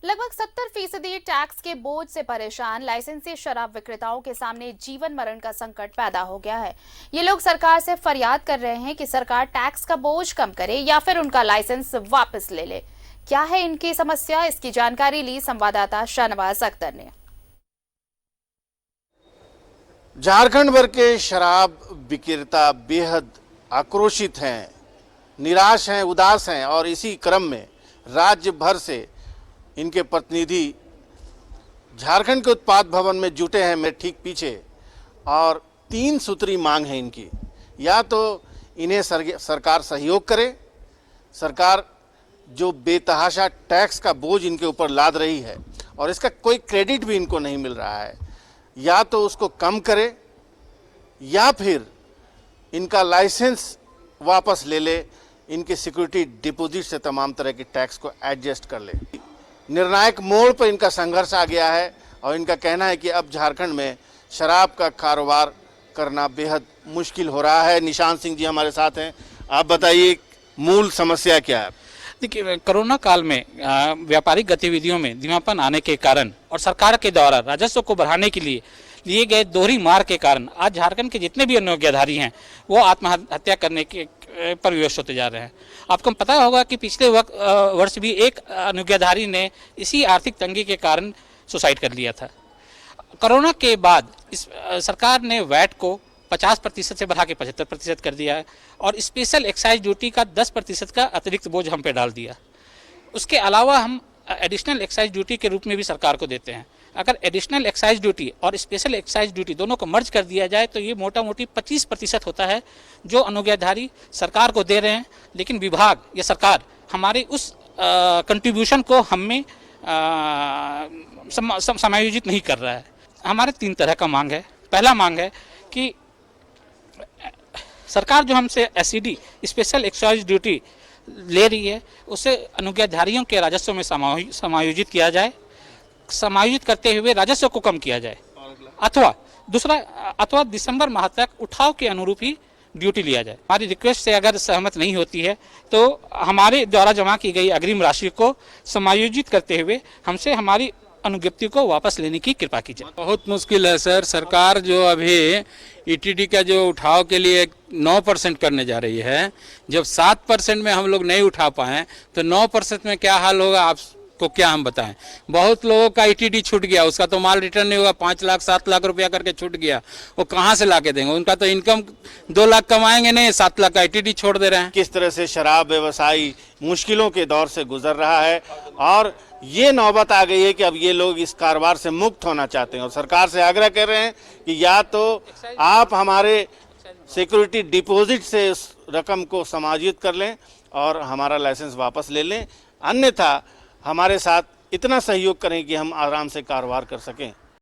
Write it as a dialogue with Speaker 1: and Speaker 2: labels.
Speaker 1: लगभग 70% टैक्स के बोझ से परेशान लाइसेंसी शराब विक्रेताओं के सामने जीवन मरण का संकट पैदा हो गया है। ये लोग सरकार से फरियाद कर रहे हैं कि सरकार टैक्स का बोझ कम करे या फिर उनका लाइसेंस वापस ले ले। क्या है इनकी समस्या, इसकी जानकारी ली संवाददाता शाहनवाज अख्तर ने।
Speaker 2: झारखंड भर के शराब विक्रेता बेहद आक्रोशित हैं, निराश हैं, उदास हैं और इसी क्रम में राज्य भर से इनके प्रतिनिधि झारखंड के उत्पाद भवन में जुटे हैं मेरे ठीक पीछे। और 3 सूत्री मांग है इनकी। या तो इन्हें सरकार सहयोग करे, सरकार जो बेतहाशा टैक्स का बोझ इनके ऊपर लाद रही है और इसका कोई क्रेडिट भी इनको नहीं मिल रहा है, या तो उसको कम करे या फिर इनका लाइसेंस वापस ले ले, इनके सिक्योरिटी डिपॉजिट से तमाम तरह के टैक्स को एडजस्ट कर ले। निर्णायक मोड़ पर इनका संघर्ष आ गया है और इनका कहना है कि अब झारखंड में शराब का कारोबार करना बेहद मुश्किल हो रहा है। निशान सिंह जी हमारे साथ हैं, आप बताइए मूल समस्या क्या है?
Speaker 3: देखिए, कोरोना काल में व्यापारिक गतिविधियों में धीमापन आने के कारण और सरकार के द्वारा राजस्व को बढ़ाने के लिए लिए गए दोहरी मार के कारण आज झारखंड के जितने भी अनुज्ञाधारी हैं वो आत्महत्या करने के पर विवश होते जा रहे हैं। आपको पता होगा कि पिछले वर्ष भी एक अनुज्ञाधारी ने इसी आर्थिक तंगी के कारण सुसाइड कर लिया था। कोरोना के बाद इस सरकार ने वैट को 50% से बढ़ा के 75% कर दिया है और स्पेशल एक्साइज ड्यूटी का 10% का अतिरिक्त बोझ हम पे डाल दिया। उसके अलावा हम एडिशनल एक्साइज ड्यूटी के रूप में भी सरकार को देते हैं। अगर एडिशनल एक्साइज ड्यूटी और स्पेशल एक्साइज ड्यूटी दोनों को मर्ज कर दिया जाए तो ये मोटा मोटी 25% होता है जो अनुज्ञाधारी सरकार को दे रहे हैं, लेकिन विभाग या सरकार हमारे उस कंट्रीब्यूशन को हमें समायोजित नहीं कर रहा है। हमारे 3 तरह का मांग है। पहला मांग है कि सरकार जो हमसे एसईडी स्पेशल एक्साइज ड्यूटी ले रही है उसे अनुज्ञाधारियों के राजस्व में समायोजित किया जाए, समायोजित करते हुए राजस्व को कम किया जाए, अथवा दिसंबर माह तक उठाव के अनुरूप ही ड्यूटी लिया जाए। हमारी रिक्वेस्ट से अगर सहमत नहीं होती है तो हमारे द्वारा जमा की गई अग्रिम राशि को समायोजित करते हुए हमसे हमारी अनुज्ञप्ति को वापस लेने की कृपा कीजिए।
Speaker 4: बहुत मुश्किल है सर। सरकार जो अभी ईटीडी का जो उठाव के लिए 9% करने जा रही है, जब 7% में हम लोग नहीं उठा पाए तो 9% में क्या हाल होगा आपको क्या हम बताएं। बहुत लोगों का ईटीडी छूट गया, उसका तो माल रिटर्न नहीं होगा। 5 लाख 7 लाख रुपया करके छूट गया, वो कहाँ से ला के देंगे? उनका तो इनकम 2 लाख कमाएंगे नहीं, 7 लाख का ईटीडी छोड़ दे रहे हैं।
Speaker 2: किस तरह से शराब व्यवसायी मुश्किलों के दौर से गुजर रहा है और ये नौबत आ गई है कि अब ये लोग इस कारोबार से मुक्त होना चाहते हैं और सरकार से आग्रह कर रहे हैं कि या तो आप हमारे सिक्योरिटी डिपॉजिट से उस रकम को समायोजित कर लें और हमारा लाइसेंस वापस ले लें, अन्यथा हमारे साथ इतना सहयोग करें कि हम आराम से कारोबार कर सकें।